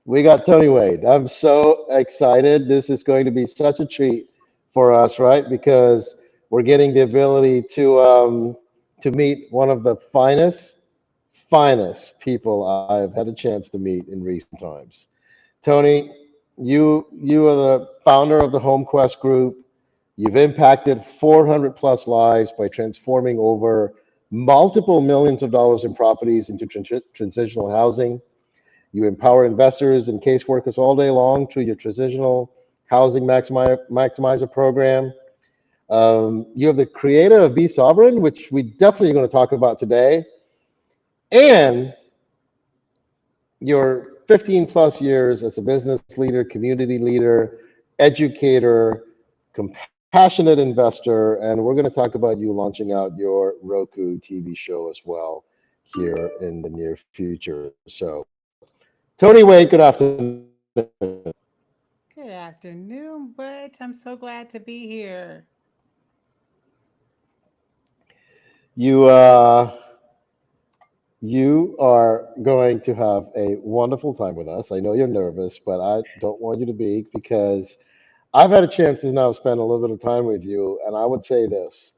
We got Tony Wade. I'm so excited. This is going to be such a treat for us, right? Because we're getting the ability to meet one of the finest people I've had a chance to meet in recent times. Tony, you are the founder of the Home Quest Group. You've impacted 400 plus lives by transforming over multiple millions of dollars in properties into transitional housing. You empower investors and caseworkers all day long through your transitional housing maximizer program. You have the creator of Be Sovereign, which we definitely are going to talk about today, and your 15 plus years as a business leader, community leader, educator, compassionate investor, and we're going to talk about you launching out your Roku TV show as well here in the near future. So, Tony Wade, good afternoon. Good afternoon, Butch. I'm so glad to be here. You you are going to have a wonderful time with us. I know you're nervous, but I don't want you to be because I've had a chance to now spend a little bit of time with you, and I would say this: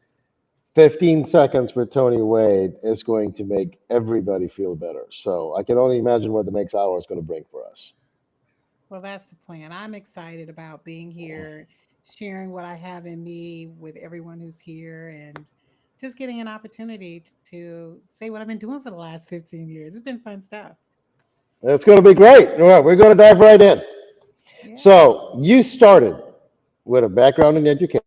15 seconds with Tony Wade is going to make everybody feel better. So I can only imagine what the next hour is going to bring for us. Well, that's the plan. I'm excited about being here, sharing what I have in me with everyone who's here, and just getting an opportunity to say what I've been doing for the last 15 years. It's been fun stuff. It's going to be great. All right, we're going to dive right in. Yeah. So you started with a background in education.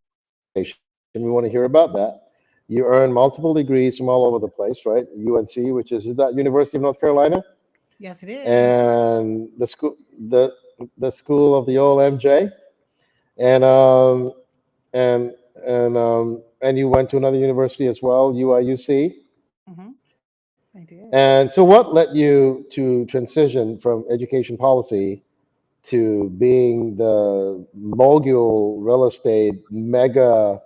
We want to hear about that. You earned multiple degrees from all over the place, right? UNC, which is that University of North Carolina, Yes, it is. In and the school of the old MJ, and Chicago. and and you went to another university as well, UIUC. Hmm. I did. And so, what led you to transition from education policy to being the mogul real estate mega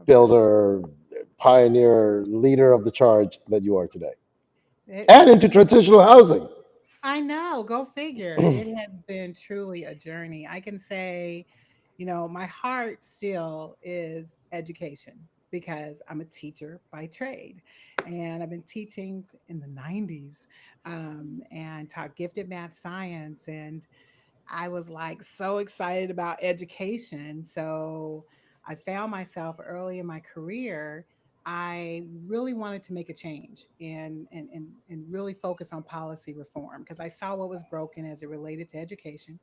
Okay. builder, pioneer, leader of the charge that you are today, and It's into transitional housing? I know, go figure. It has been truly a journey. I can say, my heart still is education because I'm a teacher by trade. And I've been teaching in the 90s and taught gifted math science. And I was like so excited about education. So I found myself early in my career. I really wanted to make a change and really focus on policy reform because I saw what was broken as it related to education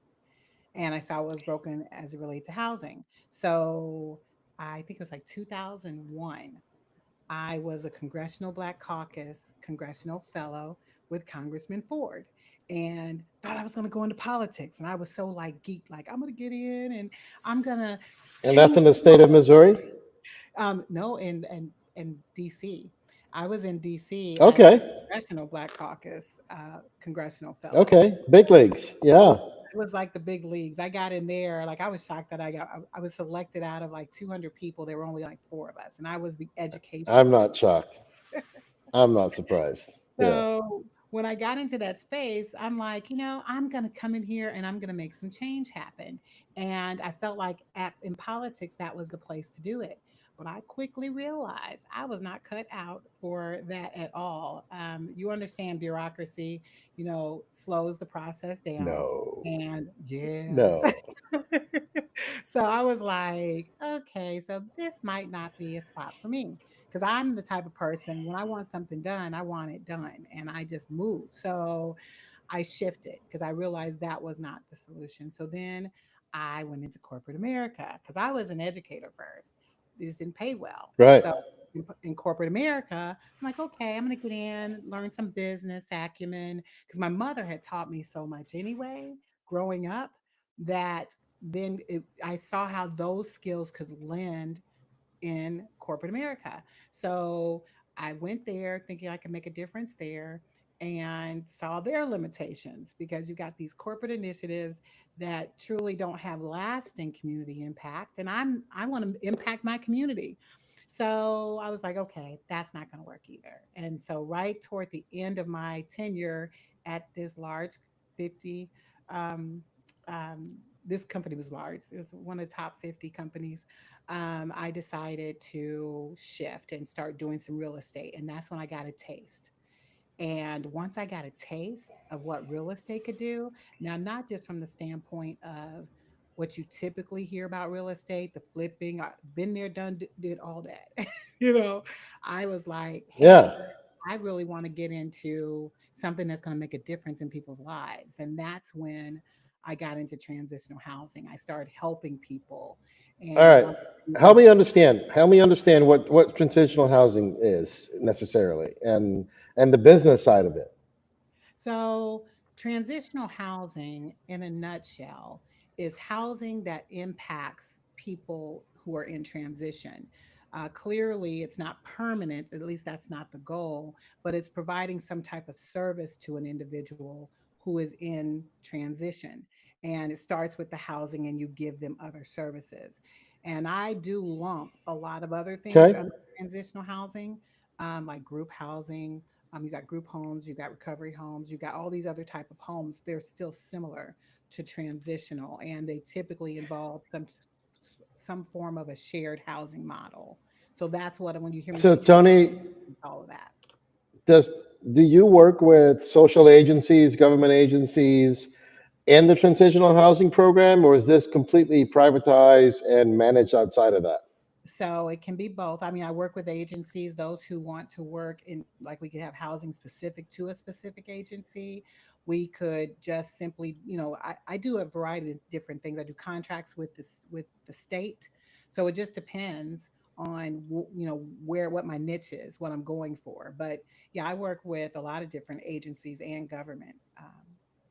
and I saw what was broken as it related to housing. So I think it was like 2001. I was a Congressional Black Caucus congressional fellow with Congressman Ford and thought I was going to go into politics. And I was so like geeked, like I'm going to get in and I'm going to And that's change in the the state of world. Missouri. No, in DC. I was in DC as a Okay, Congressional Black Caucus congressional fellow. okay, big leagues. Yeah, It was like the big leagues. I got in there, like I was shocked that I was selected out of like 200 people. There were only like four of us, and I was the education. I'm not shocked. I'm not surprised. Yeah. So when I got into that space, I'm like, I'm going to come in here and I'm going to make some change happen. And I felt like in politics, that was the place to do it. But I quickly realized I was not cut out for that at all. You understand bureaucracy, slows the process down. No. And yes. No. So I was like, okay, so this might not be a spot for me because I'm the type of person when I want something done, I want it done and I just move. So I shifted because I realized that was not the solution. So then I went into corporate America because I was an educator first. This didn't pay well. Right. So in corporate America, I'm like, okay, I'm going to get in, learn some business acumen because my mother had taught me so much anyway growing up that I saw how those skills could lend in corporate America. So I went there thinking I could make a difference there and saw their limitations because you got these corporate initiatives that truly don't have lasting community impact and I want to impact my community. So I was like, okay, that's not going to work either. And so right toward the end of my tenure at this large 50 um, this company was large. It was one of the top 50 companies. I decided to shift and start doing some real estate. And that's when I got a taste. And once I got a taste of what real estate could do, now, not just from the standpoint of what you typically hear about real estate, the flipping, I've been there, done, did all that. you know, I was like, Yeah. hey, I really want to get into something that's going to make a difference in people's lives. And that's when I got into transitional housing. I started helping people. All And right. once Help people me understand. Help me understand what transitional housing is necessarily, and the business side of it. So, transitional housing, in a nutshell, is housing that impacts people who are in transition. Clearly, it's not permanent, at least that's not the goal, but it's providing some type of service to an individual who is in transition. And it starts with the housing, and you give them other services. And I do lump a lot of other things Okay. under transitional housing, like group housing, you got group homes, you got recovery homes, you got all these other type of homes. They're still similar to transitional, and they typically involve some form of a shared housing model. So that's what, when you hear me So say transition, Tony, it's all of that. does do you work with social agencies, government agencies, in the transitional housing program, or is this completely privatized and managed outside of that? So it can be both. I mean, I work with agencies, those who want to work in, like, we could have housing specific to a specific agency. We could just simply, I do a variety of different things. I do contracts with this with the state. So it just depends on where, what my niche is, what I'm going for. But yeah, I work with a lot of different agencies and government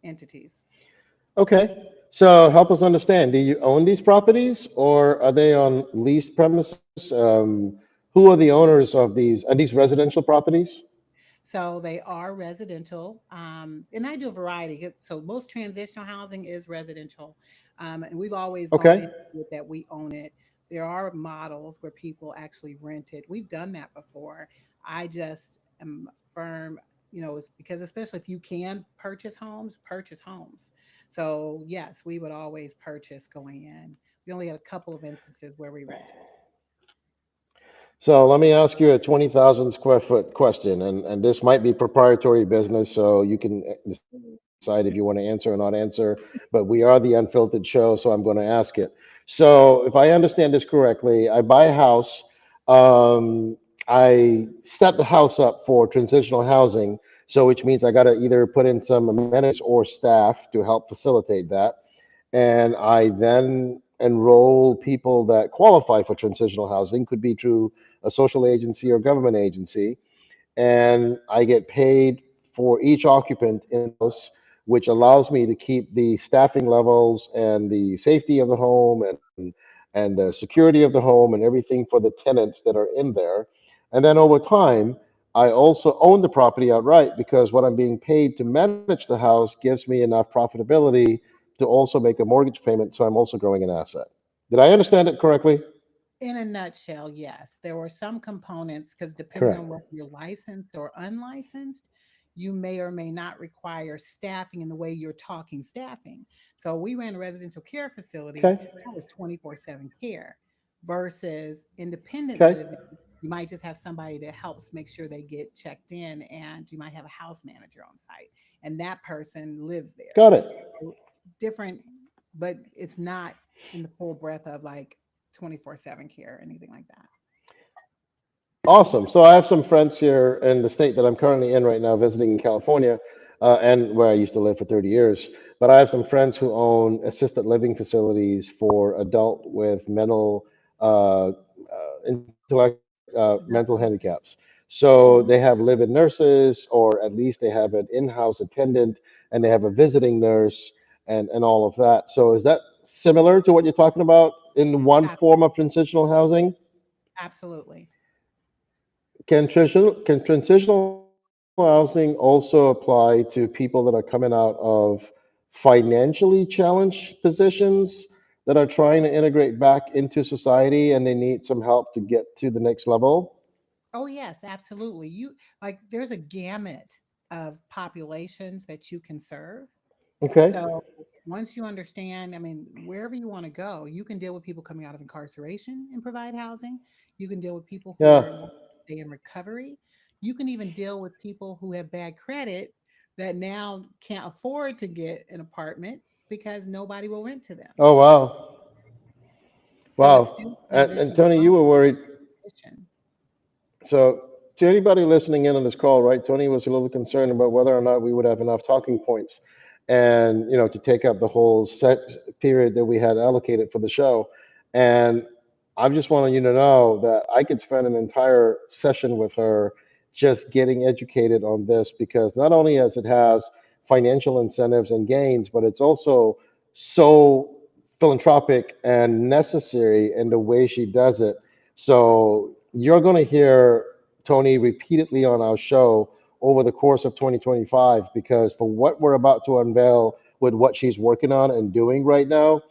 entities. Okay. So help us understand. Do you own these properties, or are they on leased premises? Who are the owners of these? Are these residential properties? So they are residential, and I do a variety. So most transitional housing is residential, and we've always gone into Okay. it that we own it. There are models where people actually rent it. We've done that before. I just am firm, it's because, especially if you can purchase homes, purchase homes. So yes, we would always purchase going in. We only had a couple of instances where we rented. So let me ask you a 20,000 square foot question, and this might be proprietary business, so you can decide if you want to answer or not answer, but we are the unfiltered show, so I'm going to ask it. So if I understand this correctly, I buy a house, I set the house up for transitional housing, so which means I got to either put in some amenities or staff to help facilitate that, and I then enroll people that qualify for transitional housing, could be through a social agency or government agency, and I get paid for each occupant in the house, which allows me to keep the staffing levels and the safety of the home and the security of the home and everything for the tenants that are in there. And then over time, I also own the property outright because what I'm being paid to manage the house gives me enough profitability to also make a mortgage payment. So I'm also growing an asset. Did I understand it correctly? In a nutshell, yes. There were some components, because depending on Correct. whether you're licensed or unlicensed, you may or may not require staffing in the way you're talking staffing. So we ran a residential care facility Okay. that was 24/7 care versus independent Okay. living. You might just have somebody that helps make sure they get checked in, and you might have a house manager on site, and that person lives there. Got it. So different, but it's not in the full breadth of like 24/7 care or anything like that. Awesome. So I have some friends here in the state that I'm currently in right now, visiting in California, and where I used to live for 30 years. But I have some friends who own assisted living facilities for adult with mental handicaps. So they Mhm. have live-in nurses, or at least they have an in-house attendant, and they have a visiting nurse, and all of that. So is that similar to what you're talking about in one Ab- form of transitional housing? Absolutely. Can transitional housing also apply to people that are coming out of financially challenged positions that are trying to integrate back into society and they need some help to get to the next level? Oh, yes, absolutely. There's a gamut of populations that you can serve. So Okay. once you understand, I mean, wherever you want to go, you can deal with people coming out of incarceration and provide housing. You can deal with people who Yeah. are want to stay in recovery. You can even deal with people who have bad credit that now can't afford to get an apartment because nobody will rent to them. Oh, wow. So it's still Wow. And transitional Tony, you were worried. transition. So, to anybody listening in on this call, right, Tony was a little concerned about whether or not we would have enough talking points and, to take up the whole set period that we had allocated for the show. And I just wanted you to know that I could spend an entire session with her just getting educated on this because not only as it has financial incentives and gains, but it's also so philanthropic and necessary in the way she does it. So you're going to hear Tony repeatedly on our show over the course of 2025 because for what we're about to unveil with what she's working on and doing right now,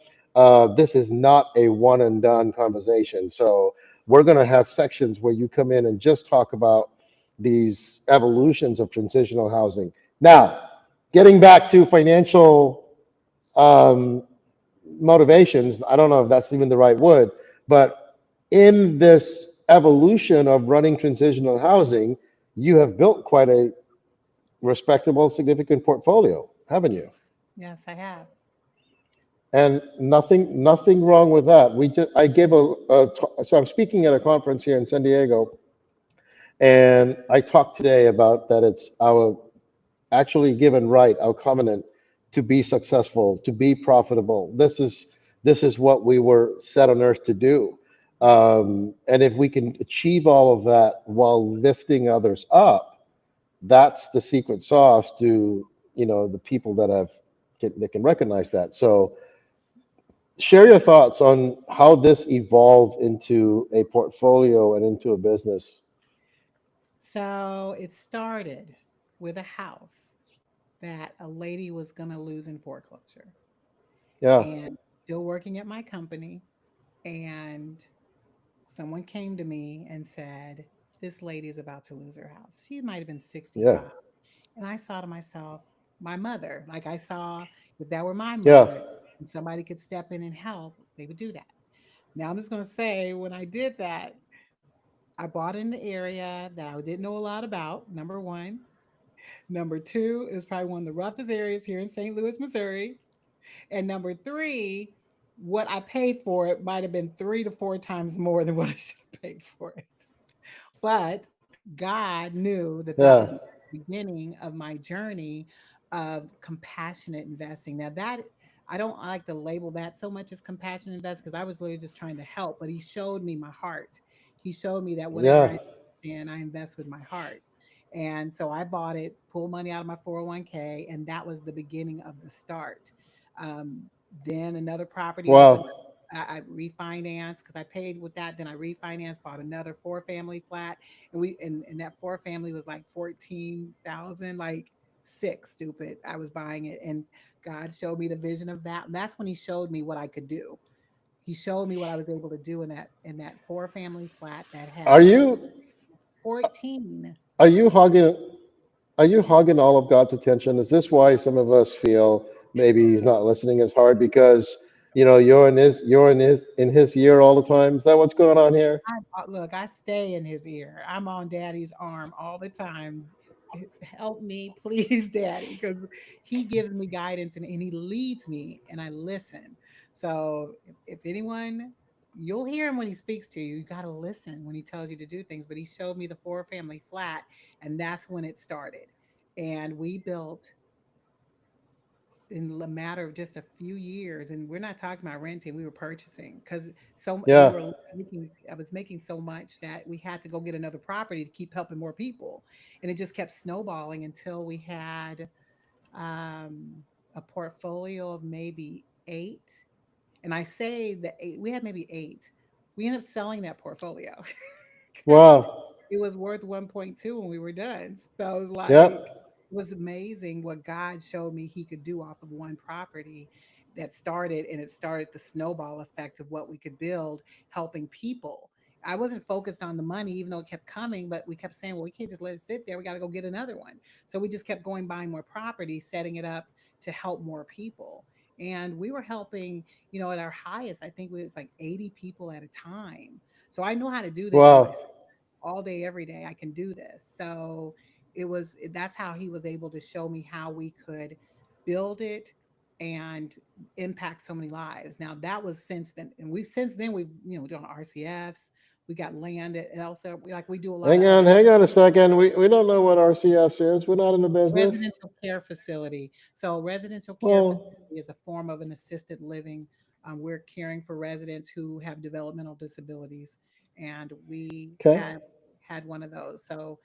this is not a one and done conversation. So we're going to have sections where you come in and just talk about these evolutions of transitional housing. Now, getting back to financial um, motivations, I don't know if that's even the right word, but in this evolution of running transitional housing, you have built quite a respectable, significant portfolio, haven't you? Yes, I have. And nothing wrong with that. I gave so I'm speaking at a conference here in San Diego, and I talked today about that it's our actually given right, our covenant, to be successful, to be profitable. This is what we were set on earth to do. And if we can achieve all of that while lifting others up, that's the secret sauce to the people that can recognize that. So share your thoughts on how this evolved into a portfolio and into a business. So it started with a house that a lady was going to lose in foreclosure Yeah, and still working at my company. And someone came to me and said, this lady is about to lose her house. She might have been yeah, 65. And I saw to myself, my mother, like I saw if that were my yeah. mother and somebody could step in and help, they would do that. Now I'm just going to say, when I did that, I bought in the area that I didn't know a lot about, number one. Number two, it was probably one of the roughest areas here in St. Louis, Missouri. And number three, what I paid for it might have been 3 to 4 times more than what I should have paid for it. But God knew that that was Yeah. the beginning of my journey of compassionate investing. Now, that I don't like to label that so much as compassionate investing because I was literally just trying to help, but He showed me my heart. He showed me that whatever I Yeah. invest in, I invest with my heart. And so I bought it, pulled money out of my 401k, and that was the beginning of the start. Um, then another property opened. Wow. I refinanced because I paid with that. Then I refinanced, bought another 4 family flat, and and that 4 family was like 14,000, like six. Stupid. I was buying it, and God showed me the vision of that. And that's when He showed me what I could do. He showed me what I was able to do in that 4 family flat that Are had you 14. are you hogging are you hogging all of God's attention? Is this why some of us feel maybe He's not listening as hard because you're in his year all the time? Is that what's going on here? Look, I stay in His ear. I'm on Daddy's arm all the time. Help me, please, Daddy, because He gives me guidance and He leads me and I listen. So if anyone, you'll hear Him when He speaks to you. You got to listen when He tells you to do things. But He showed me the 4 family flat, and that's when it started. And we built in a matter of just a few years, and we're not talking about renting, we were purchasing because we Yeah. were making, I was making so much that we had to go get another property to keep helping more people. And it just kept snowballing until we had a portfolio of maybe eight. And I say that eight, we had maybe eight. We ended up selling that portfolio because Wow. it was worth 1.2 when we were done. So it was like, Yeah. it was amazing what God showed me He could do off of one property that started, and it started the snowball effect of what we could build, helping people. I wasn't focused on the money, even though it kept coming, but we kept saying, well, we can't just let it sit there. We got to go get another one. So we just kept going, buying more property, setting it up to help more people. And we were helping, at our highest, I think it was like 80 people at a time. So I know how to do this in my Wow. all day, every day. I can do this. So that's how he was able to show me how we could build it and impact so many lives. Now that was since then, and since then we've done RCFs. We got land at also, we do a lot of other Hang on a second. We don't know what RCS is. We're not in the business. residential care facility. So residential care facility Well, is a form of an assisted living. We're caring for residents who have developmental disabilities, and we okay. had one of those. So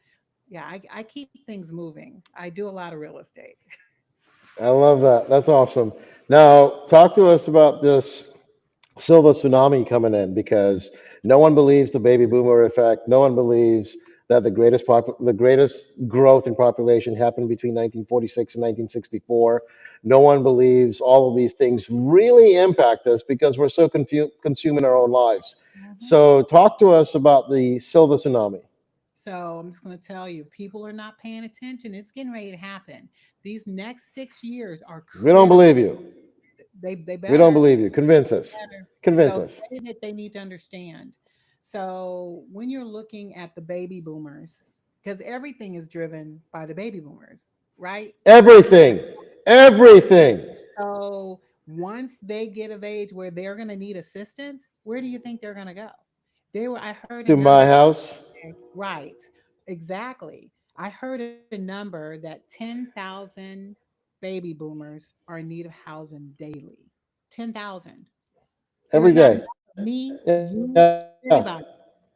yeah, I keep things moving. I do a lot of real estate. I love that. That's awesome. Now, talk to us about this silver tsunami coming in because no one believes the baby boomer effect. No one believes that the greatest growth in population happened between 1946 and 1964. No one believes all of these things really impact us because we're so consumed in our own lives. Mhm. So, talk to us about the silver tsunami. So I'm just going to tell you, if people are not paying attention, it's getting ready to happen. These next 6 years are We don't critical. believe you. They We don't better. believe you. Convince us. Better. Convince So us. the way that they need to understand. So when you're looking at the baby boomers, because everything is driven by the baby boomers, right? Everything. Everything. So once they get of age where they're going to need assistance, where do you think they're going to go? I heard a To number my house. right. Exactly. I heard a number that 10,000 baby boomers are in need of housing daily. 10,000. There's Every not day. enough of me, Yeah. you, anybody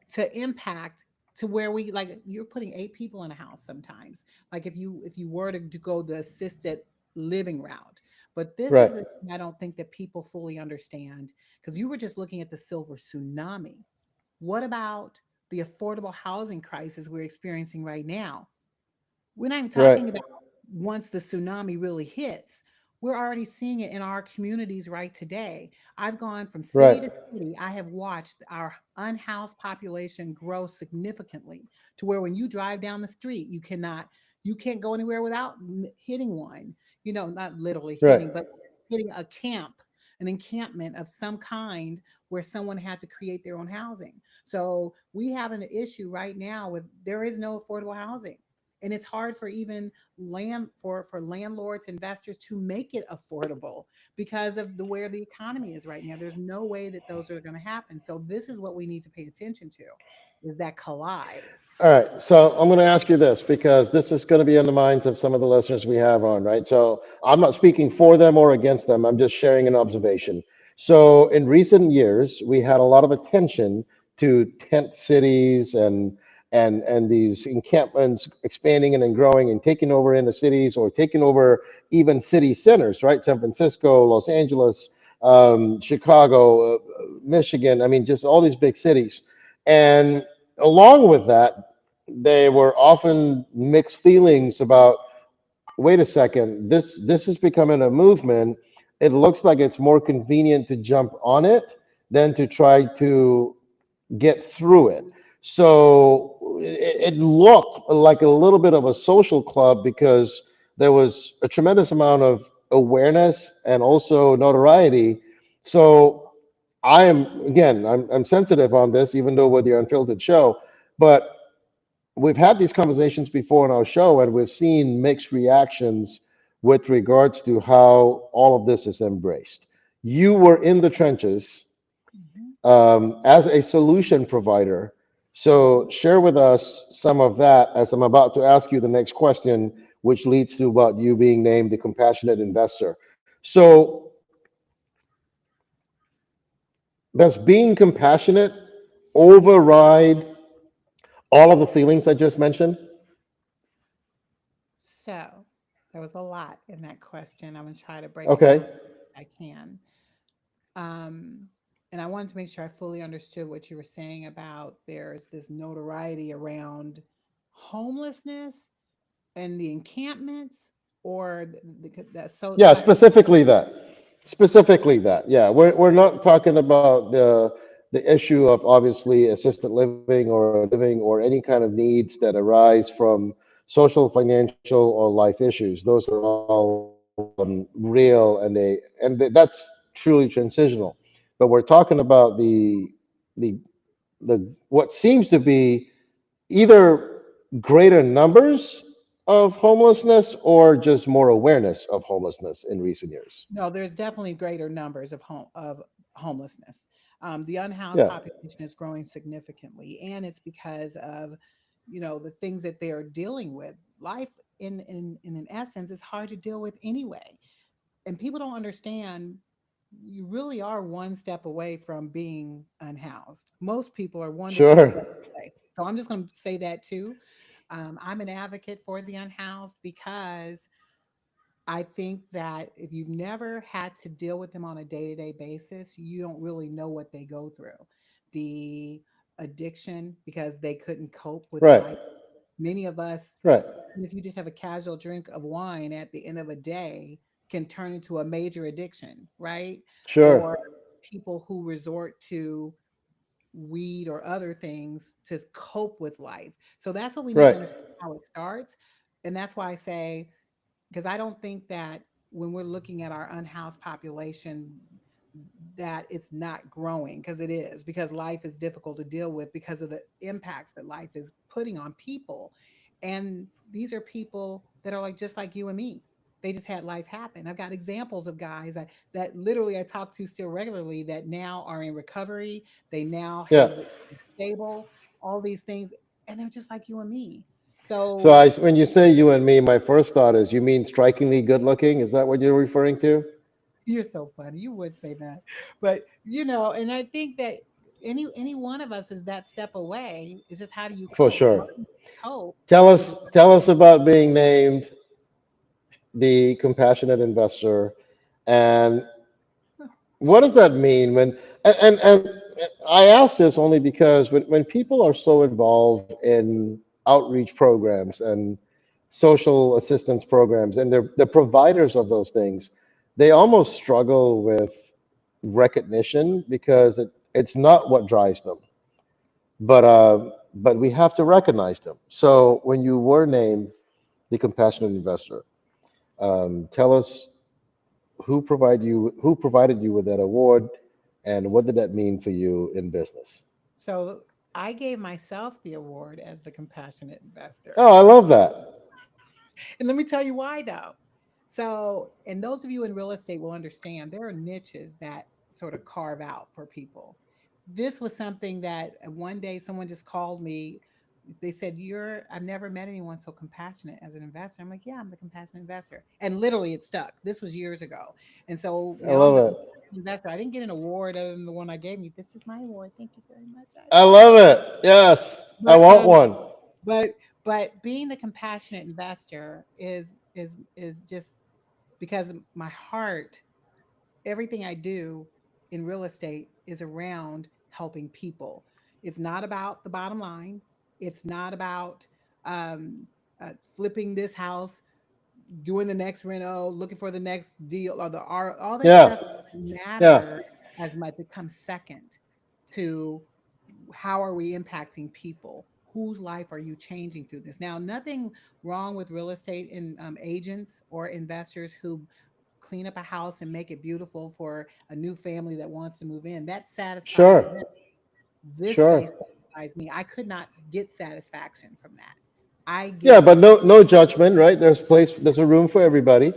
to impact to where you're putting 8 people in a house sometimes. Like if you were to go the assisted living route. But this Right. is the thing I don't think that people fully understand because you were just looking at the silver tsunami. What about the affordable housing crisis we're experiencing right now? We're not even Right. talking about once the tsunami really hits. We're already seeing it in our communities right today. I've gone from city Right. to city. I have watched our unhoused population grow significantly to where when you drive down the street, you can't go anywhere without hitting one. Not literally Right. hitting, but hitting an encampment of some kind where someone had to create their own housing. So we have an issue right now with there is no affordable housing, and it's hard for even for landlords, investors to make it affordable because of the where the economy is right now. There's no way that those are going to happen. So this is what we need to pay attention to, is that collide. All right. So I'm going to ask you this because this is going to be on the minds of some of the listeners we have on, right? So I'm not speaking for them or against them. I'm just sharing an observation. So in recent years, we had a lot of attention to tent cities and these encampments expanding and then growing and taking over into cities or taking over even city centers, right? San Francisco, Los Angeles, Chicago, Michigan. I mean, just all these big cities. And along with that, they were often mixed feelings about, wait a second, this is becoming a movement. It looks like it's more convenient to jump on it than to try to get through it. So it looked like a little bit of a social club because there was a tremendous amount of awareness and also notoriety. So I'm sensitive on this, even though we're the unfiltered show, but we've had these conversations before on our show, and we've seen mixed reactions with regards to how all of this is embraced. You were in the trenches Mhm, as a solution provider. So mhm. share with us some of that as I'm about to ask you the next question, which leads to about you being named the compassionate investor. So does being compassionate override all of the feelings I just mentioned? So there was a lot in that question. I'm going to try to break it down Okay. if I can. Um, and I wanted to make sure I fully understood what you were saying about there's this notoriety around homelessness and the encampments, or so Yeah, if I heard. specifically that. Specifically that. Yeah, we're not talking about the issue of obviously assisted living or living or any kind of needs that arise from social, financial, or life issues. Those are all real, that's truly transitional. But we're talking about the what seems to be either greater numbers of homelessness or just more awareness of homelessness in recent years. No, there's definitely greater numbers of homelessness. The unhoused Yeah, population is growing significantly, and it's because of, the things that they are dealing with. Life in an essence is hard to deal with anyway, and people don't understand. You really are one step away from being unhoused. Most people are 1 to 2 steps sure. away. So I'm just going to say that too. I'm an advocate for the unhoused because I think that if you've never had to deal with them on a day to day basis, you don't really know what they go through. The addiction, because they couldn't cope with Right, life. Many of us, right, if you just have a casual drink of wine at the end of a day, can turn into a major addiction, right? sure, Or people who resort to weed or other things to cope with life. So that's what we need to right, understand how it starts. And that's why I say, because I don't think that when we're looking at our unhoused population, that it's not growing, because it is, because life is difficult to deal with because of the impacts that life is putting on people. And these are people that are like just like you and me. They just had life happen. I've got examples of guys that literally I talk to still regularly that now are in recovery. They now yeah. have stable, all these things, and they're just like you and me. So So when you say you and me, my first thought is you mean strikingly good looking? Is that what you're referring to? you're so funny. You would say that. But, and I think that any one of us is that step away. It's just how do you For cope? sure. Learn to cope with Tell us about being named the compassionate investor, and what does that mean when and I ask this only because when people are so involved in outreach programs and social assistance programs and they're the providers of those things, they almost struggle with recognition because it's not what drives them. But we have to recognize them. So when you were named the compassionate investor, tell us who provided you with that award, and what did that mean for you in business? so I gave myself the award as the compassionate investor. Oh, I love that. And let me tell you why though. So, and those of you in real estate will understand there are niches that sort of carve out for people. This was something that one day someone just called me. They said, I've never met anyone so compassionate as an investor. I'm like, yeah, I'm the compassionate investor. And literally it stuck. This was years ago. And so I now I'm love the it. compassionate investor. I didn't get an award other than the one I gave me. This is my award. Thank you very much. I I appreciate love it. Yes, it. I want one. But being the compassionate investor is just because my heart, everything I do in real estate is around helping people. It's not about the bottom line. It's not about um, flipping this house, doing the next reno, looking for the next deal, or all that Yeah, stuff doesn't yeah, matter as much. It comes second to how are we impacting people? Whose life are you changing through this? Now, nothing wrong with real estate and agents or investors who clean up a house and make it beautiful for a new family that wants to move in. That satisfies them. sure, This sure. space satisfies me. I could not get satisfaction from that. I Yeah, get but no judgment, right? There's a room for everybody,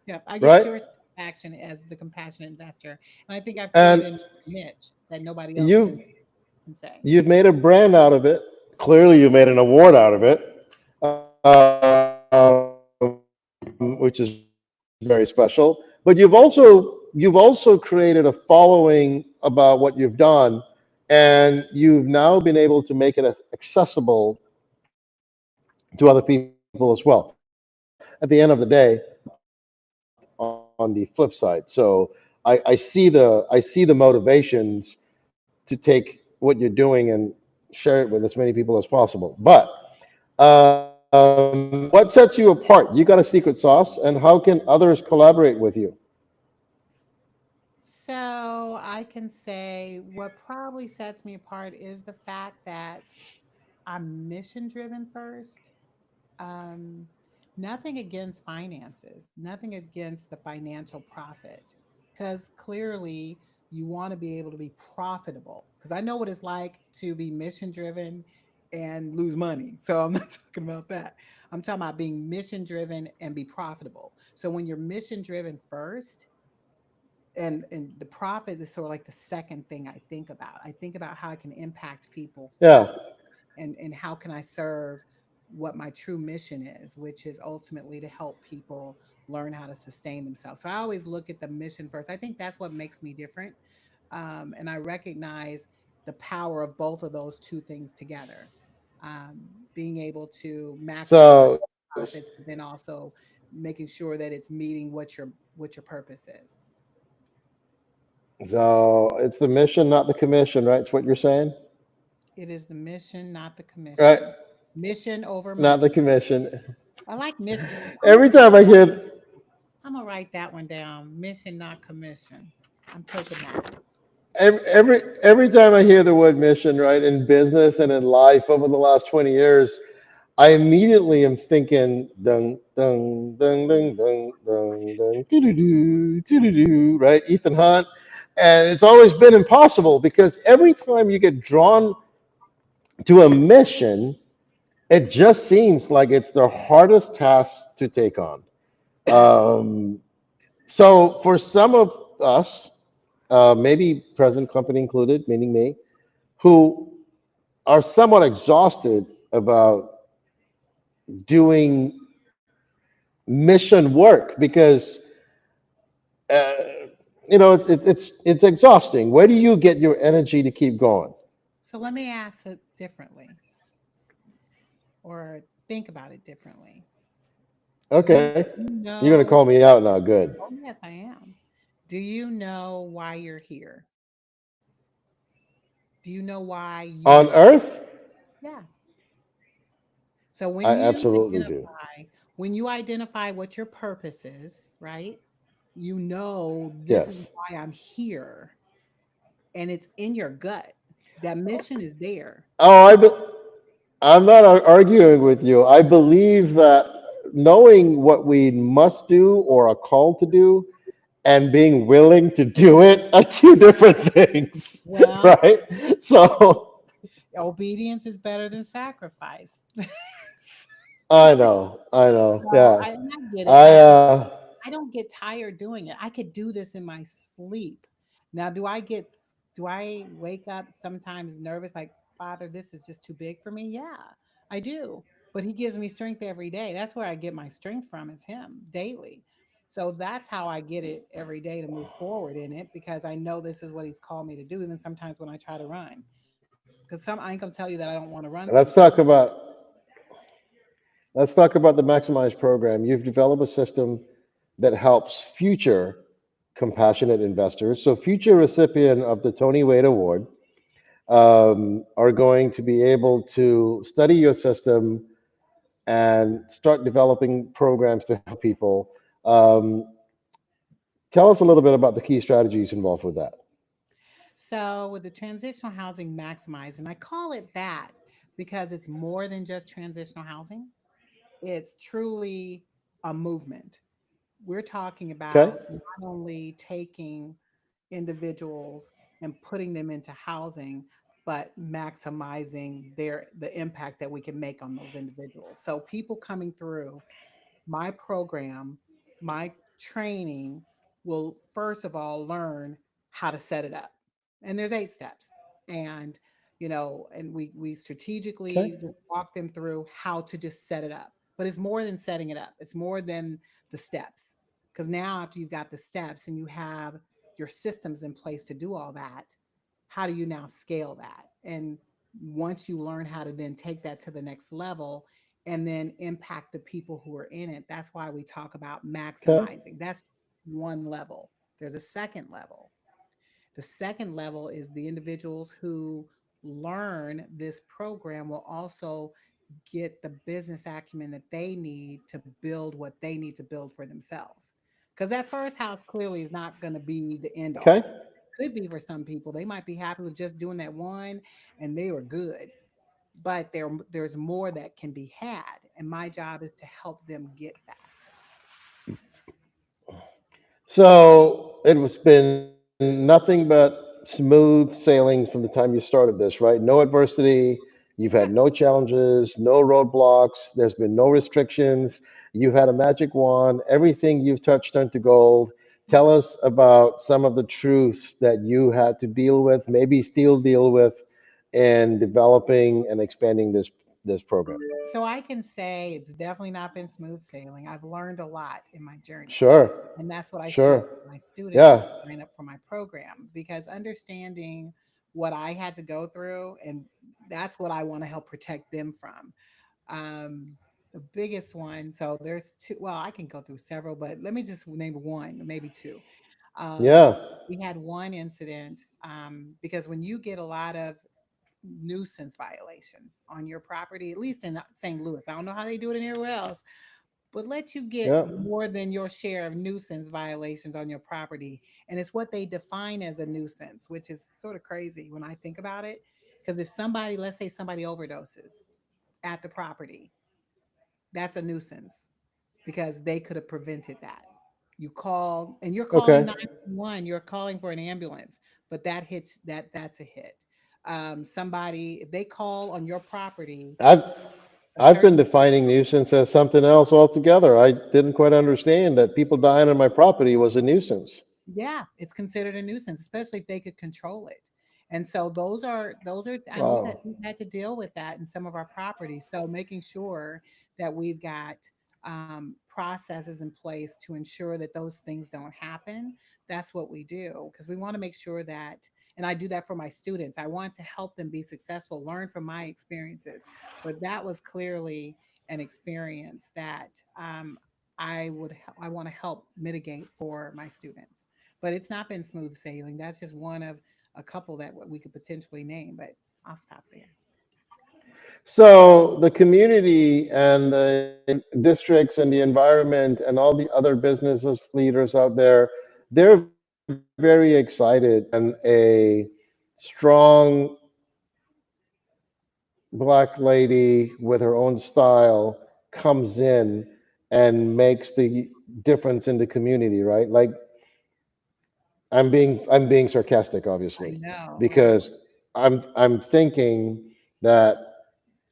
Yeah, I get right? pure satisfaction as the compassionate investor. And I think I've And created a niche that nobody else you can say. you've made a brand out of it. Clearly, you made an award out of it, which is very special. But you've also created a following about what you've done, and you've now been able to make it accessible to other people as well. At the end of the day, on the flip side. So I see the motivations to take what you're doing and share it with as many people as possible. But what sets you apart? You got a secret sauce, and how can others collaborate with you? So I can say what probably sets me apart is the fact that I'm mission driven first. Um, Nothing against finances, nothing against the financial profit, because clearly you want to be able to be profitable. Because I know what it's like to be mission driven and lose money. So I'm not talking about that. I'm talking about being mission driven and be profitable. So when you're mission driven first, and the profit is sort of like the second thing I think about. I think about how I can impact people first, Yeah. and how can I serve what my true mission is, which is ultimately to help people learn how to sustain themselves. So I always look at the mission first. I think that's what makes me different. And I recognize the power of both of those two things together. Um, Being able to maximize So, profits, but then also making sure that it's meeting what your purpose is. so it's the mission, not the commission, right? It's what you're saying, It is the mission, not the right? commission. Mission over Not the money. commission. I like mission. Every time I hear I'm gonna write that one down. Mission, not commission. I'm taking that. every time I hear the word mission, right, in business and in life over the last 20 years, I immediately am thinking dun dun dun dun dun dun dun doo, right? Ethan Hunt. And it's always been impossible because every time you get drawn to a mission, it just seems like it's the hardest task to take on. Um, so for some of us, maybe present company included, meaning me, who are somewhat exhausted about doing mission work because uh, it's exhausting. Where do you get your energy to keep going? So let me ask it differently, or think about it differently. Okay, You you're gonna call know, me out now. Good. oh yes, I am. Do you know why you're here? Do you know why you On are? Earth, Yeah. So I absolutely do. when you identify what your purpose is, right? You know this is Yes. why I'm here, and it's in your gut. That mission is there. Oh, I'm not arguing with you. I believe that knowing what we must do or are called to do and being willing to do it are two different things, Well, right? So obedience is better than sacrifice. I know, So yeah. I get it. I I don't get tired doing it. I could do this in my sleep. Now, do I wake up sometimes nervous like, Father, this is just too big for me? Yeah, I do. But he gives me strength every day. That's where I get my strength from is him daily. So that's how I get it every day to move forward in it because I know this is what he's called me to do, even sometimes when I try to run. Because some I ain't gonna tell you that I don't want to run let's sometimes. talk about let's talk about the Maximize program. You've developed a system that helps future compassionate investors. So future recipient of the Tony Wade Award are going to be able to study your system and start developing programs to help people. Um, Tell us a little bit about the key strategies involved with that. So with the transitional housing maximized, and I call it that because it's more than just transitional housing. It's truly a movement. We're talking Okay. about not only taking individuals and putting them into housing, but maximizing the impact that we can make on those individuals. So people coming through my program, my training will first of all learn how to set it up. And there's 8 steps. And and we strategically Okay. just walk them through how to just set it up. But it's more than setting it up. It's more than the steps. Because now after you've got the steps and you have your systems in place to do all that, how do you now scale that? And once you learn how to then take that to the next level, and then impact the people who are in it. That's why we talk about Okay. maximizing. That's one level. There's a second level. The second level is the individuals who learn this program will also get the business acumen that they need to build what they need to build for themselves. Because that first house clearly is not going to be the end Okay. all. Could be for some people. They might be happy with just doing that one and they were good. but there's more that can be had, and my job is to help them get that. So it was been nothing but smooth sailings from the time you started this, right? No adversity. You've had no challenges, no roadblocks. There's been no restrictions. You've had a magic wand. Everything you've touched turned to gold. Tell us about some of the truths that you had to deal with, maybe still deal with, in developing and expanding this program. So I can say it's definitely not been smooth sailing. I've learned a lot in my journey. Sure, And that's what I share sure. with my students Yeah, who sign up for my program, because understanding what I had to go through, and that's what I want to help protect them from. The biggest one, so there's two, well, I can go through several, but let me just name one, maybe two. Um, yeah, we had one incident because when you get a lot of nuisance violations on your property, at least in St. Louis, I don't know how they do it anywhere else, but let you get yeah. more than your share of nuisance violations on your property. And it's what they define as a nuisance, which is sort of crazy when I think about it. Because if somebody, let's say somebody overdoses at the property, that's a nuisance because they could have prevented that. You call and you're calling Okay. 911, you're calling for an ambulance, but that hits that's a hit. Somebody, if they call on your property, I've a I've been certain defining nuisance as something else altogether. I didn't quite understand that people dying on my property was a nuisance. yeah, it's considered a nuisance, especially if they could control it. And so those are and Wow. we've had to deal with that in some of our properties. So making sure that we've got processes in place to ensure that those things don't happen. That's what we do because we want to make sure that, and I do that for my students. I want to help them be successful, learn from my experiences. But that was clearly an experience that I want to help mitigate for my students. But it's not been smooth sailing. That's just one of a couple that we could potentially name. But I'll stop there. So the community and the districts and the environment and all the other businesses leaders out there, they're very excited when a strong black lady with her own style comes in and makes the difference in the community, right? Like I'm being sarcastic, I obviously, know, right? because I'm thinking that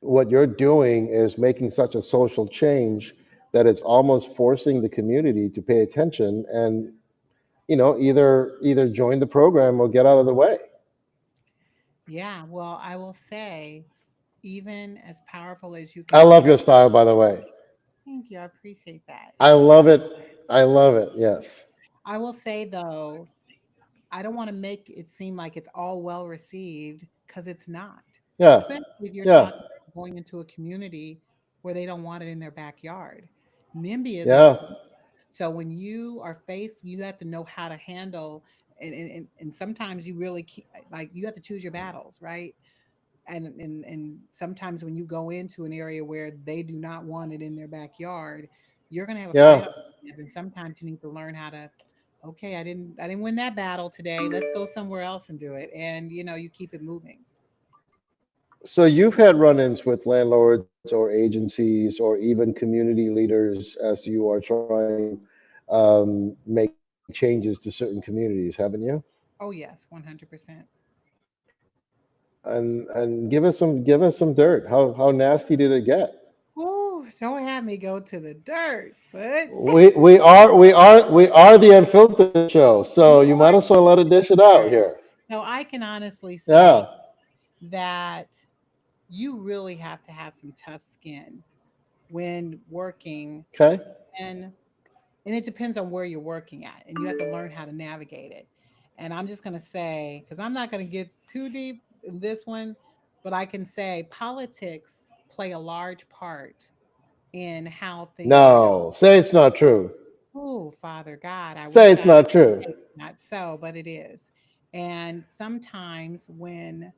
what you're doing is making such a social change that it's almost forcing the community to pay attention and either join the program or get out of the way. Yeah. Well, I will say, even as powerful as you I can love be, your style, by the way. thank you. I appreciate that. I love it. I love it. Yes. I will say though, I don't want to make it seem like it's all well received because it's not. Yeah. Especially if you're Yeah. talking about going into a community where they don't want it in their backyard. NIMBYism is Yeah. real. So when you are faced, you have to know how to handle, and sometimes you really like you have to choose your battles, right? And sometimes when you go into an area where they do not want it in their backyard, you're going to have a fight Yeah. on your hands. And sometimes you need to learn how to, okay, I didn't win that battle today, let's go somewhere else and do it. And you keep it moving. So you've had run-ins with landlords or agencies or even community leaders as you are trying to make changes to certain communities, haven't you? Oh yes, 100%. And give us some dirt. How nasty did it get? Ooh, don't have me go to the dirt, but We are the unfiltered show, so you you might are as well let it dish it out filtered. here. So I can honestly say Yeah. that you really have to have some tough skin when working, Okay. and and it depends on where you're working at, and you have to learn how to navigate it. And I'm just going to say, because I'm not going to get too deep in this one, but I can say politics play a large part in how things are done. No, say it's not true. Oh, Father God, I Say wish it's I not true. it's not so, but it is. And sometimes when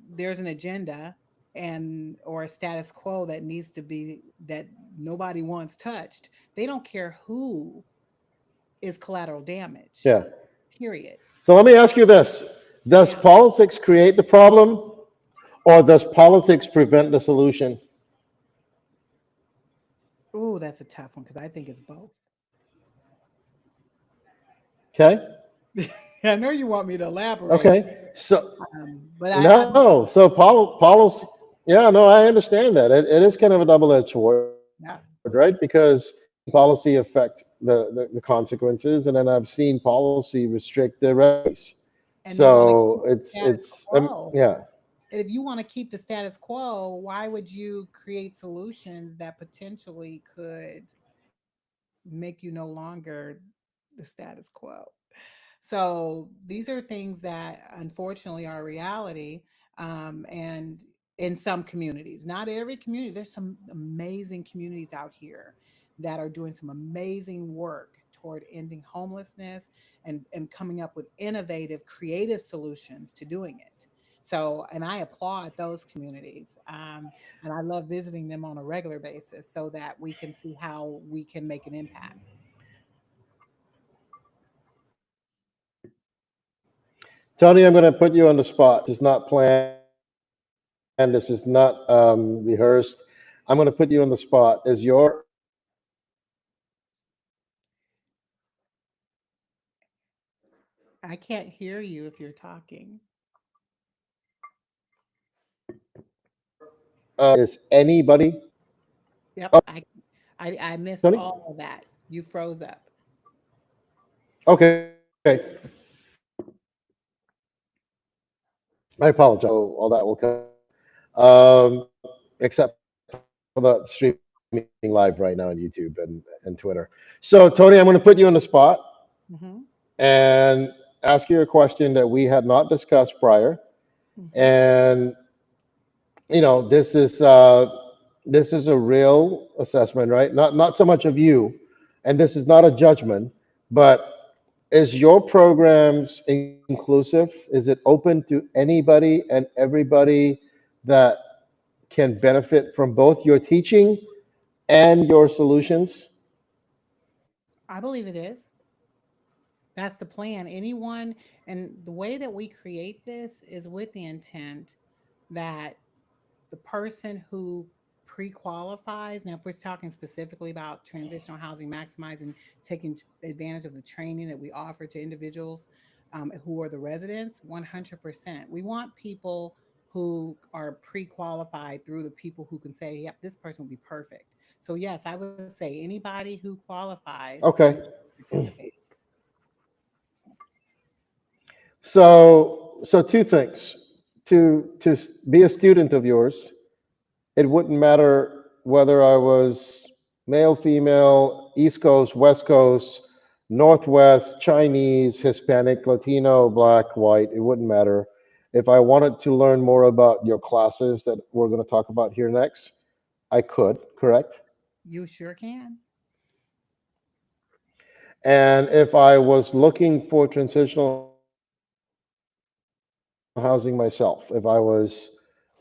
there's an agenda and or a status quo that needs to be that nobody wants touched, they don't care who is collateral damage. Yeah. Period. So let me ask you this: does Yeah. politics create the problem, Or does politics prevent the solution? Ooh, that's a tough one because I think it's both. Okay. I know you want me to elaborate, Okay. So but I no. So policy. Yeah. No, I understand that. It is kind of a double-edged sword, right? yeah, Because policy affect the consequences, and then I've seen policy restrict the revenues. and they want to So keep the status quo. yeah. And if you want to keep the status quo, why would you create solutions that potentially could make you no longer the status quo? So these are things that unfortunately are reality. And in some communities, not every community, there's some amazing communities out here that are doing some amazing work toward ending homelessness and coming up with innovative, creative solutions to doing it. So, and I applaud those communities. And I love visiting them on a regular basis so that we can see how we can make an impact. Tony, I'm going to put you on the spot. This is not planned. This is not rehearsed. I'm going to put you on the spot. Is your I can't hear you if you're talking. is anybody? Yep, Oh, I missed Tony? all of that. You froze up. Okay. I apologize. So all that will come out. Except for the streaming live right now on YouTube and Twitter. So, Tony, I'm going to put you on the spot Hmm. and ask you a question that we had not discussed prior. Hmm. And this is a real assessment, right? Not so much of you, and this is not a judgment, but is your programs inclusive? Is it open to anybody and everybody that can benefit from both your teaching and your solutions? I believe it is. That's the plan. Anyone, and the way that we create this is with the intent that the person who pre-qualifies, now if we're talking specifically about transitional housing, maximizing taking advantage of the training that we offer to individuals who are the residents, 100%, we want people who are pre-qualified through the people who can say, yep, this person will be perfect. So yes, I would say anybody who qualifies can Okay. participate. So two things. To be a student of yours, it wouldn't matter whether I was male, female, East Coast, West Coast, Northwest, Chinese, Hispanic, Latino, black, white. It wouldn't matter. If I wanted to learn more about your classes that we're going to talk about here next, I could, correct? You sure can. And if I was looking for transitional housing myself, if I was,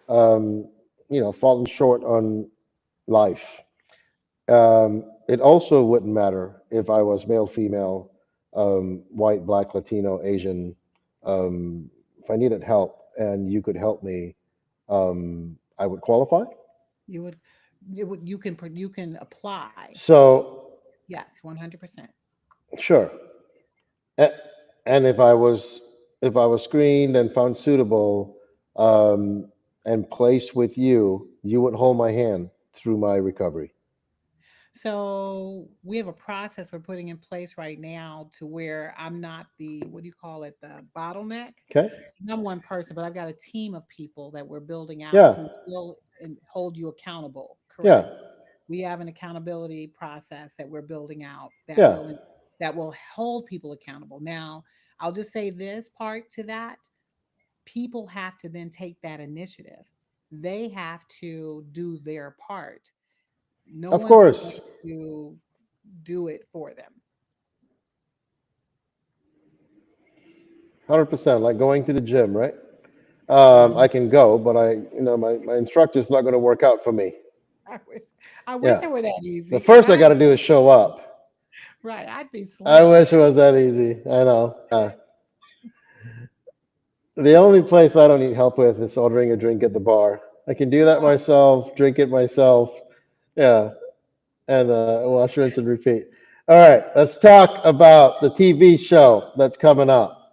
falling short on life, it also wouldn't matter if I was male, female, white, black, Latino, Asian. If I needed help and you could help me, I would qualify. You would, you can apply. So, Yes, 100%. sure. A- And if I was screened and found suitable, and placed with you, you would hold my hand through my recovery. So we have a process we're putting in place right now to where I'm not the, what do you call it, the bottleneck. Okay? I'm one person, but I've got a team of people that we're building out Yeah. who will and hold you accountable. Yeah. Correct. We have an accountability process that we're building out Yeah. that will hold people accountable. Now, I'll just say this part to that: people have to then take that initiative. They have to do their part. No Of one's going course. to do it for them. 100%. Like going to the gym, right? I Mhm. can go, but my instructor's not going to work out for me. I wish, I wish Yeah. it were that The easy because first I I, got to do is show up. right, I'd be I slim. wish it was that easy. I know. Yeah. The only place I don't need help with is ordering a drink at the bar. I can do that Oh, myself, drink it myself. Yeah, and wash, rinse, and repeat. All right, let's talk about the TV show that's coming up.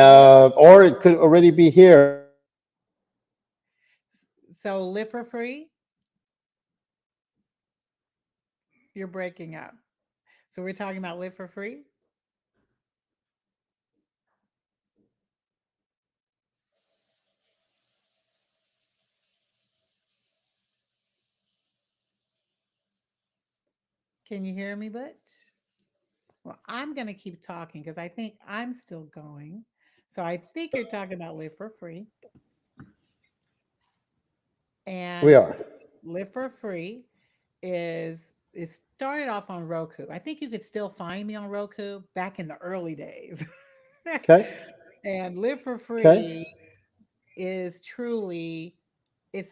yeah. Or it could already be here. It's called Live for Free. So live for free, you're breaking up. So we're talking about live for free. Can you hear me, Butch? Well, I'm going to keep talking because I think I'm still going. So I think you're talking about live for free. We And are. live for free is it started off on Roku. I think you could still find me on Roku back in the early days. Okay. And live for Okay. free is truly it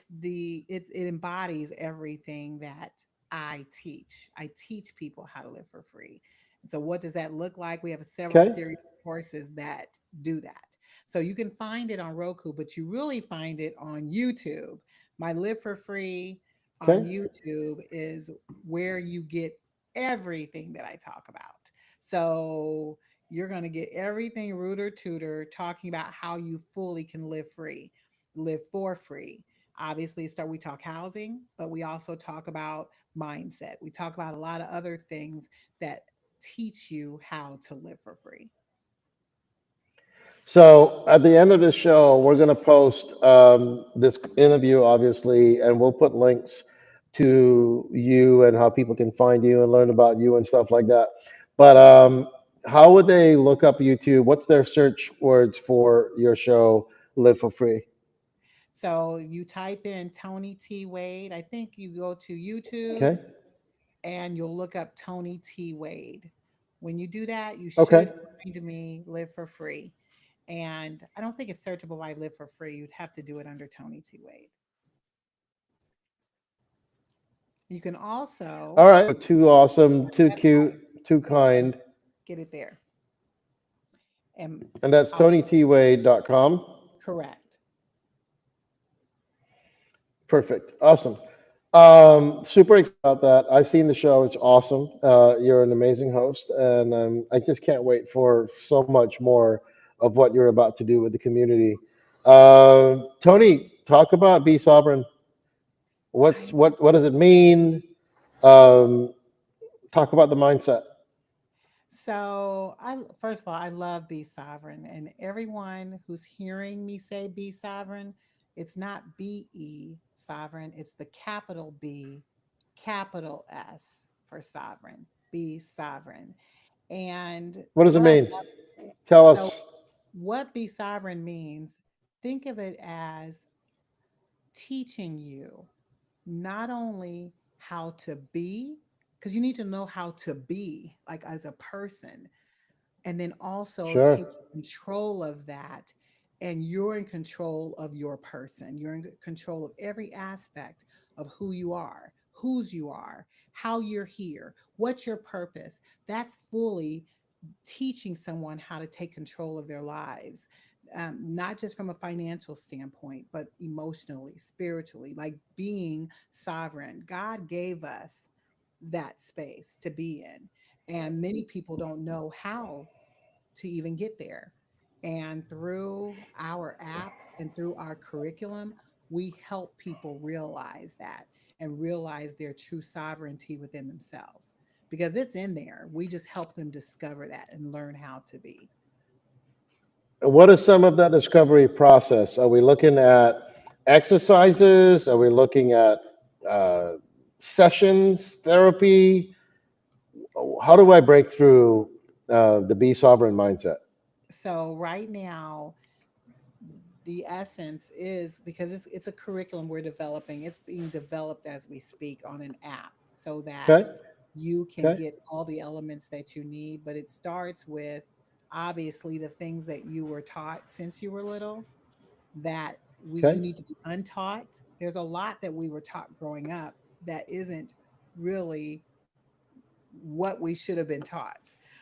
embodies everything that I teach. I teach people how to live for free. And so what does that look like? We have several Okay. series of courses that do that. So you can find it on Roku, but you really find it on YouTube. My live for free on Okay. YouTube is where you get everything that I talk about. So you're going to get everything rooter tutor talking about how you fully can live free, live for free. Obviously, start we talk housing, but we also talk about mindset. We talk about a lot of other things that teach you how to live for free. So at the end of the show, we're going to post this interview, obviously, and we'll put links to you and how people can find you and learn about you and stuff like that. But how would they look up YouTube? What's their search words for your show, Live for Free? So you type in Tony T. Wade. I think you go to YouTube Okay. and you'll look up Tony T. Wade. When you do that, you Okay. should find me live for free. And I don't think it's searchable by live for free. You'd have to do it under Tony T. Wade. You can All also right. Too awesome, too website cute, too and kind. get it there. And And that's I'll TonyTWade.com. correct. Perfect. Awesome. Super excited about that. I've seen the show. It's awesome. You're an amazing host, and I just can't wait for so much more of what you're about to do with the community. Tony, talk about Be Sovereign. I What does it mean? Um, talk about the mindset. so I first of all I love be sovereign and everyone who's hearing me say be sovereign, it's not be sovereign, it's the capital B, capital S for sovereign. Be sovereign. And What does it what I mean? Tell so us. what be sovereign means, think of it as teaching you not only how to be, because you need to know how to be like as a person, and then also Sure. take control of that. And you're in control of your person, you're in control of every aspect of who you are, whose you are, how you're here, what's your purpose. That's fully teaching someone how to take control of their lives, not just from a financial standpoint, but emotionally, spiritually, like being sovereign. God gave us that space to be in. And many people don't know how to even get there. And through our app and through our curriculum, we help people realize that and realize their true sovereignty within themselves because it's in there. We just help them discover that and learn how to be. What is some of that discovery process? Are we looking at exercises? Are we looking at uh, sessions, therapy? How do I break through the be sovereign mindset? So, right now, the essence is because it's a curriculum we're developing. It's being developed as we speak on an app so that Okay, you can okay, get all the elements that you need. But it starts with obviously the things that you were taught since you were little that we you okay, need to be untaught. There's a lot that we were taught growing up that isn't really what we should have been taught.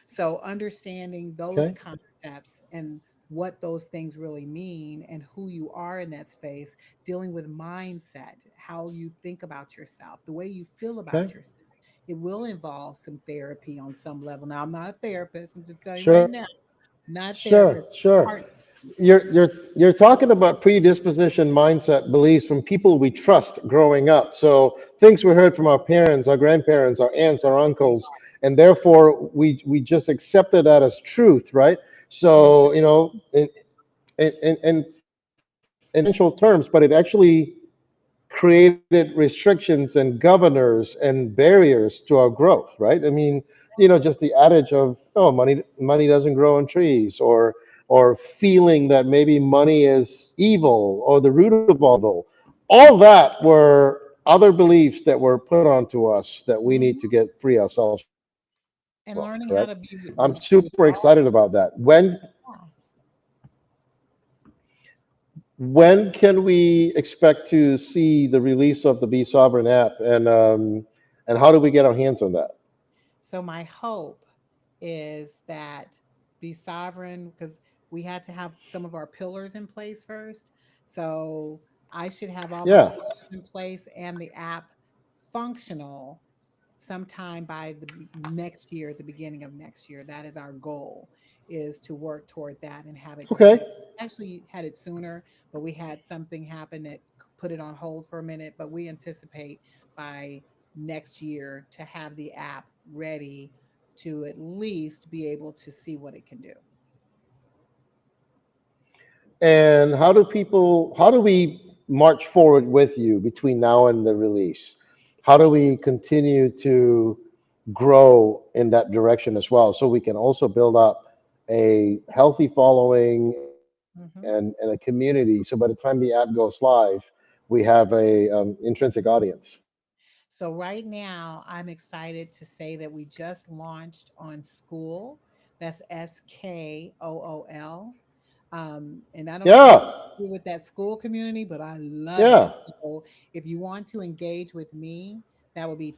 So understanding those okay, concepts and what those things really mean and who you are in that space, dealing with mindset, how you think about yourself, the way you feel about Okay. yourself. It will involve some therapy on some level. Now, I'm not a therapist. I'm just telling you right Sure. now, not a Sure. therapist. Sure. Part You're talking about predisposition mindset beliefs from people we trust growing up. So things we heard from our parents, our grandparents, our aunts, our uncles, and therefore we just accepted that as truth, right? So exactly. you know, in financial terms, but it actually created restrictions and governors and barriers to our growth, right? I mean, you know, just the adage of, oh, money doesn't grow on trees, or feeling that maybe money is evil or the root of all evil. All that were other beliefs that were put onto us that we need to Mhm. get free ourselves from, correct? And learning I'm how to be super with excited to about that. yeah. When can we expect to see the release of the Be Sovereign app, and how do we get our hands on that? So my hope is that Be Sovereign, because we had to have some of our pillars in place first. So I should have all my Yeah. pillars in place and the app functional sometime by next year, at the beginning of next year. That is our goal, is to work toward that and have it Okay. going. Actually had it sooner, but we had something happen that put it on hold for a minute, but we anticipate by next year to have the app ready to at least be able to see what it can do. And how do we march forward with you between now and the release? How do we continue to grow in that direction as well, so we can also build up a healthy following and a Mhm. community, so by the time the app goes live, we have a intrinsic audience. So right now, I'm excited to say that we just launched on School. That's SKOOL. And I don't know if you're Yeah. familiar with that school community, but I love Yeah. it. So if you want to engage with me, that would be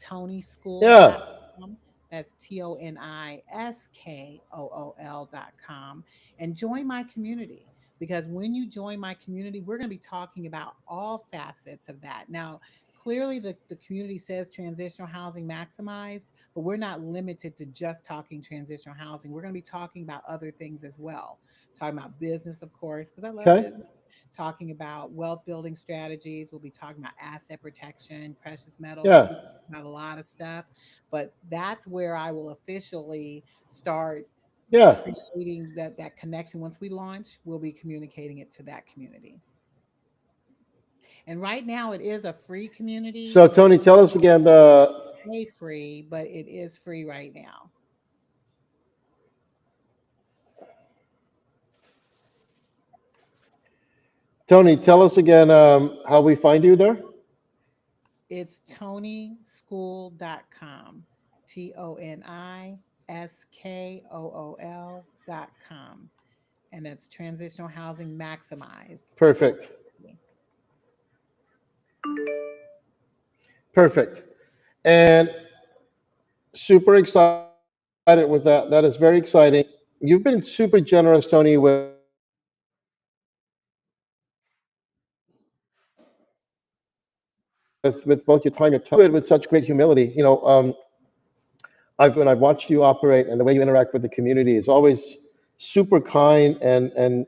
Yeah. tonischool.com. That's TONISKOOL.com. And join my community, because when you join my community, we're going to be talking about all facets of that. Now, clearly, the community says transitional housing maximized, but we're not limited to just talking transitional housing. We're going to be talking about other things as well, talking about business, of course, because I love Okay. business, talking about wealth building strategies. We'll be talking about asset protection, precious metals. We'll Yeah. be talking about a lot of stuff, but that's where I will officially start Yeah. creating that connection. Once we launch, we'll be communicating it to that community. And right now, it is a free community. So Tony, tell us again the Pay free, but it is free right now. Tony, tell us again how we find you there. It's tonischool.com. TONISKOOL.com. And that's transitional housing maximized school. Perfect. Perfect. And super excited with that. That is very exciting. You've been super generous, Tony, with both your time and talent. You do it with such great humility. I've when I've watched you operate and the way you interact with the community is always super kind and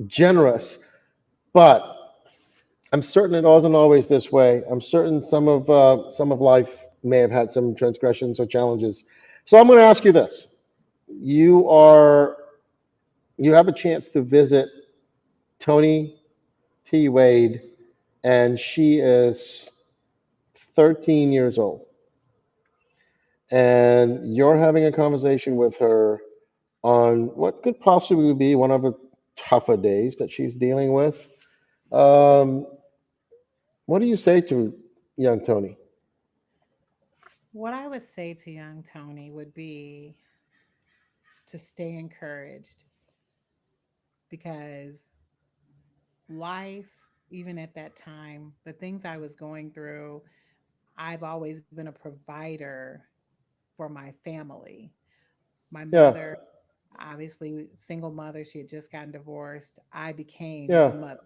generous. But I'm certain it wasn't always this way. I'm certain some of life may have had some transgressions or challenges. So I'm going to ask you this: you are you have a chance to visit Toni Wade, and she is 13 years old, and you're having a conversation with her on what could possibly be one of the tougher days that she's dealing with. Um, what do you say to young Tony? What I would say to young Tony would be to stay encouraged, because life, even at that time, the things I was going through, I've always been a provider for my family. My Yeah, mother, obviously single mother. She had just gotten divorced. I became Yeah. the mother.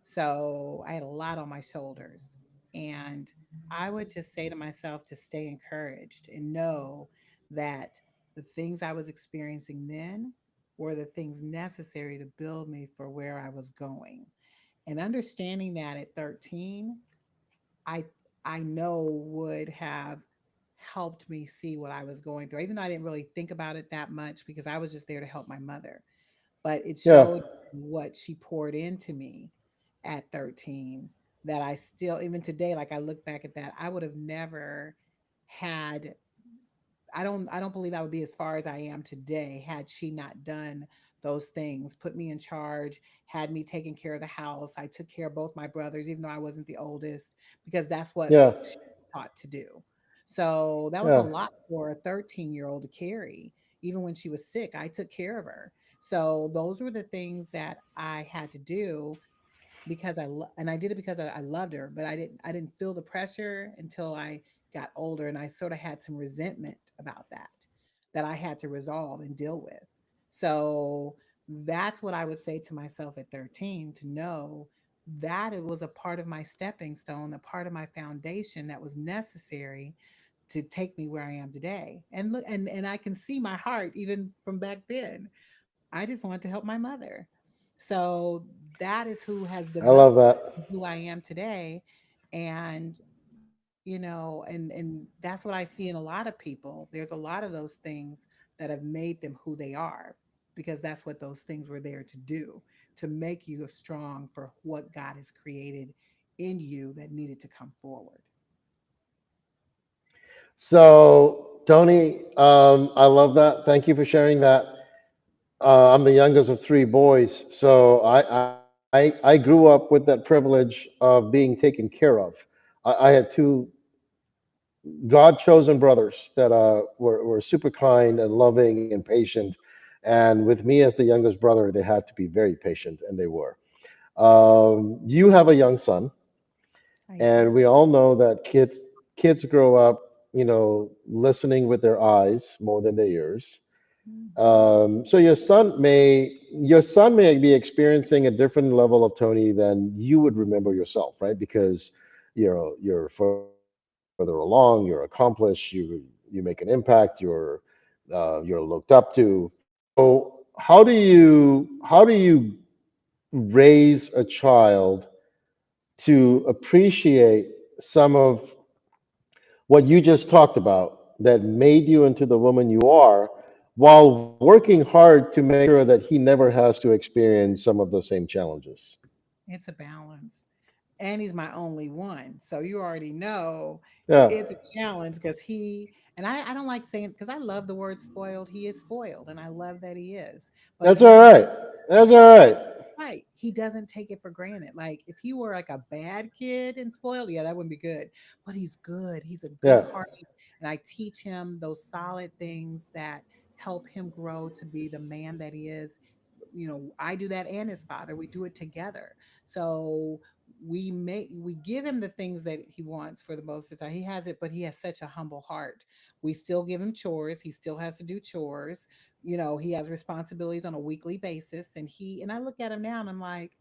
So I had a lot on my shoulders. And I would just say to myself to stay encouraged and know that the things I was experiencing then were the things necessary to build me for where I was going. And understanding that at 13, I I know would have helped me see what I was going through. Even though I didn't really think about it that much because I was just there to help my mother. But it Yeah. showed what she poured into me at 13 that I still, even today, like I look back at that, I would have never had, I don't believe I would be as far as I am today had she not done those things, put me in charge, had me taking care of the house. I took care of both my brothers, even though I wasn't the oldest, because that's what Yeah. she was taught to do. So that was a Yeah. lot for a 13-year-old to carry. Even when she was sick, I took care of her. So those were the things that I had to do because and I did it because I loved her, but I didn't feel the pressure until I got older, and I sort of had some resentment about that I had to resolve and deal with. So that's what I would say to myself at 13, to know that it was a part of my stepping stone, a part of my foundation that was necessary to take me where I am today. And look, and I can see my heart even from back then. I just wanted to help my mother. So that is who has I love developed that. who I am today. And and that's what I see in a lot of people. There's a lot of those things that have made them who they are, because that's what those things were there to do, to make you strong for what God has created in you that needed to come forward. So, Tony, I love that. Thank you for sharing that. I'm the youngest of three boys, so I grew up with that privilege of being taken care of. I had two God chosen brothers that were super kind and loving and patient. And with me as the youngest brother, they had to be very patient, and they were. You have a young son, I and do. we all know that kids grow up, listening with their eyes more than their ears. Hmm. So your son may be experiencing a different level of Tony than you would remember yourself, right? Because you're further along, you're accomplished, you make an impact, you're looked up to. So how do you raise a child to appreciate some of what you just talked about that made you into the woman you are, while working hard to make sure that he never has to experience some of those same challenges? It's a balance. And he's my only one. So you already know Yeah, it's a challenge because and I don't like saying, because I love the word spoiled. He is spoiled, and I love that he is, but he that's all doesn't. right. That's all right. Right. He doesn't take it for granted. Like if he were like a bad kid and spoiled, yeah, that wouldn't be good. But he's good. He's a good Yeah, hearted, and I teach him those solid things that help him grow to be the man that he is. I do that and his father. We do it together. So we give him the things that he wants for the most of the time. He has it, but he has such a humble heart. We still give him chores. He still has to do chores. He has responsibilities on a weekly basis, and I look at him now and I'm like,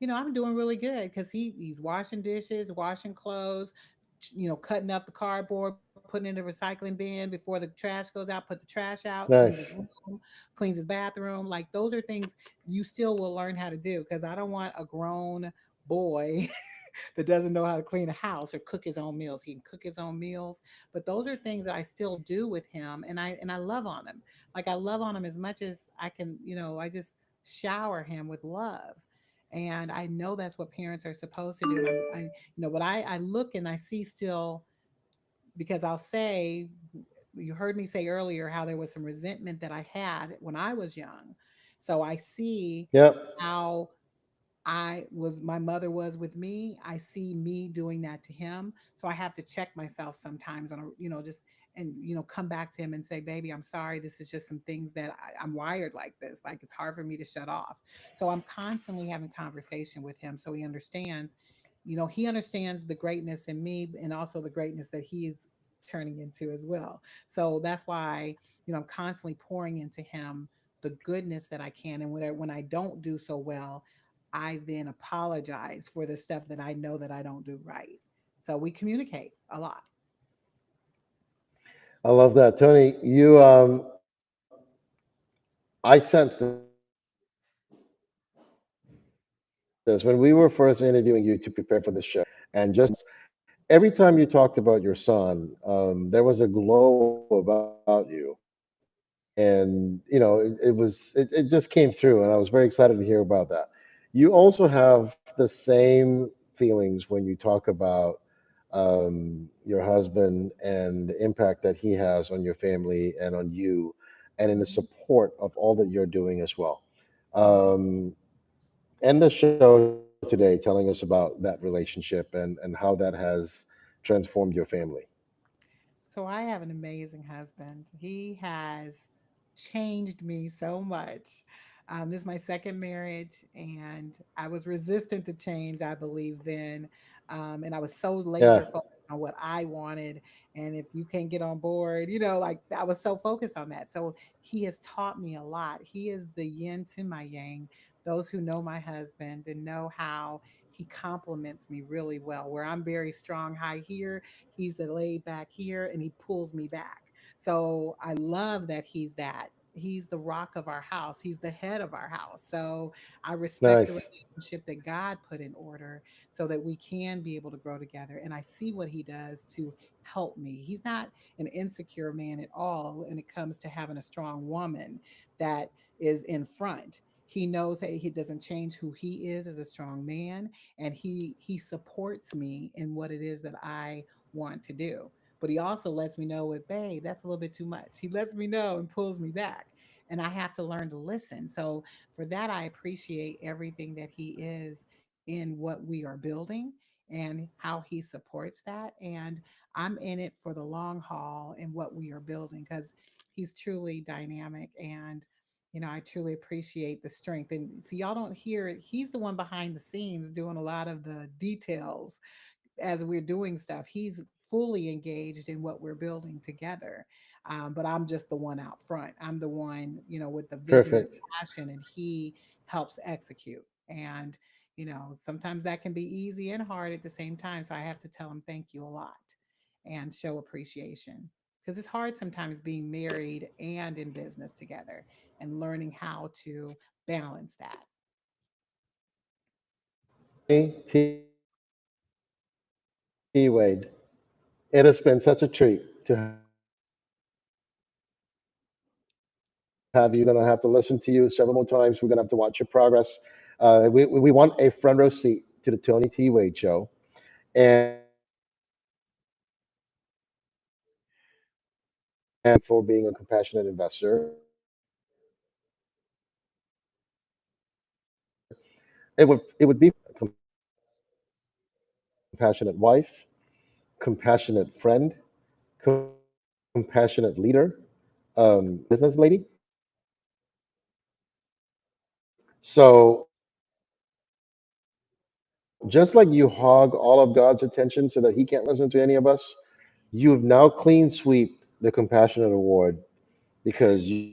I'm doing really good because he's washing dishes, washing clothes, cutting up the cardboard, putting it in the recycling bin before the trash goes out, put the trash out, cleans his nice. room, cleans his bathroom. Like those are things you still will learn how to do, because I don't want a grown boy that doesn't know how to clean a house or cook his own meals. He can cook his own meals, but those are things that I still do with him, and I love on him. Like I love on him as much as I can. I just shower him with love, and I know that's what parents are supposed to do. And but I look and I see still, because I'll say, you heard me say earlier how there was some resentment that I had when I was young. So I see Yep. how my mother was with me. I see me doing that to him. So I have to check myself sometimes on just, and come back to him and say, baby, I'm sorry. This is just some things that I'm wired like this. Like it's hard for me to shut off. So I'm constantly having conversation with him so he understands the greatness in me and also the greatness that he is turning into as well. So that's why, I'm constantly pouring into him the goodness that I can. And when I don't do so well, I then apologize for the stuff that I know that I don't do right. So we communicate a lot. I love that, Tony. I sense this when we were first interviewing you to prepare for this show, and just listening to your answers. Every time you talked about your son, there was a glow about you, and it just came through, and I was very excited to hear about that. You also have the same feelings when you talk about your husband and the impact that he has on your family and on you, and in the Mhm, support of all that you're doing as well. mhm. Um, End the show today telling us about that relationship and how that has transformed your family. So I have an amazing husband. He has changed me so much. This is my second marriage, and I was resistant to change, I believe, then. And I was so laser Yeah, focused on what I wanted. And if you can't get on board, like I was so focused on that. So he has taught me a lot. He is the yin to my yang. Those who know my husband and know how he compliments me really well, where I'm very strong high here, he's the laid back here, and he pulls me back. So I love that he's that. He's the rock of our house. He's the head of our house. So I respect the nice. relationship that God put in order so that we can be able to grow together. And I see what he does to help me. He's not an insecure man at all when it comes to having a strong woman that is in front. He knows that he doesn't change who he is as a strong man, and he supports me in what it is that I want to do. But he also lets me know with, babe, that's a little bit too much. He lets me know and pulls me back. And I have to learn to listen. So for that, I appreciate everything that he is in what we are building and how he supports that. And I'm in it for the long haul in what we are building because he's truly dynamic. And I truly appreciate the strength. And so y'all don't hear it. He's the one behind the scenes doing a lot of the details as we're doing stuff. He's fully engaged in what we're building together. But I'm just the one out front. I'm the one, with the vision and Perfect. passion, and he helps execute. And, sometimes that can be easy and hard at the same time. So I have to tell him thank you a lot and show appreciation. Because it's hard sometimes being married and in business together and learning how to balance that. Tony T. Wade, it has been such a treat to have you on the show. We're going to have to listen to you several more times. We're going to have to watch your progress. We want a front row seat to the Tony T. Wade show. And thank you for being a compassionate investor. It would be fabulous to have you on the show again. A compassionate wife, compassionate friend, compassionate leader, business lady. So, just like you hog all of God's attention so that he can't listen to any of us, you've now clean sweep the Compassionate Award because you have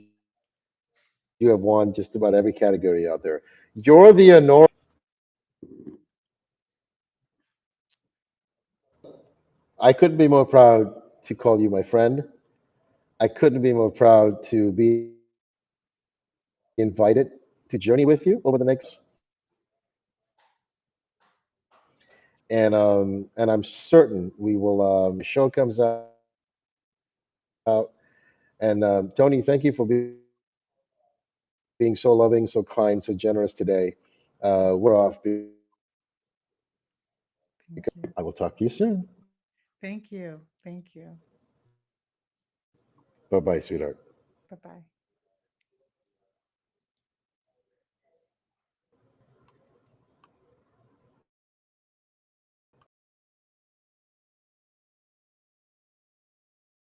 won just about every category out there. You're the anointed one. I couldn't be more proud to call you my friend. I couldn't be more proud to be invited to journey with you over the next 10 years. And I'm certain we will when the show comes out. And Tony, thank you for being so loving, so kind, so generous today. We're gonna sign off because I will talk to you soon. Thank you. Thank you. Thank you. Bye bye, sweetheart. Bye bye.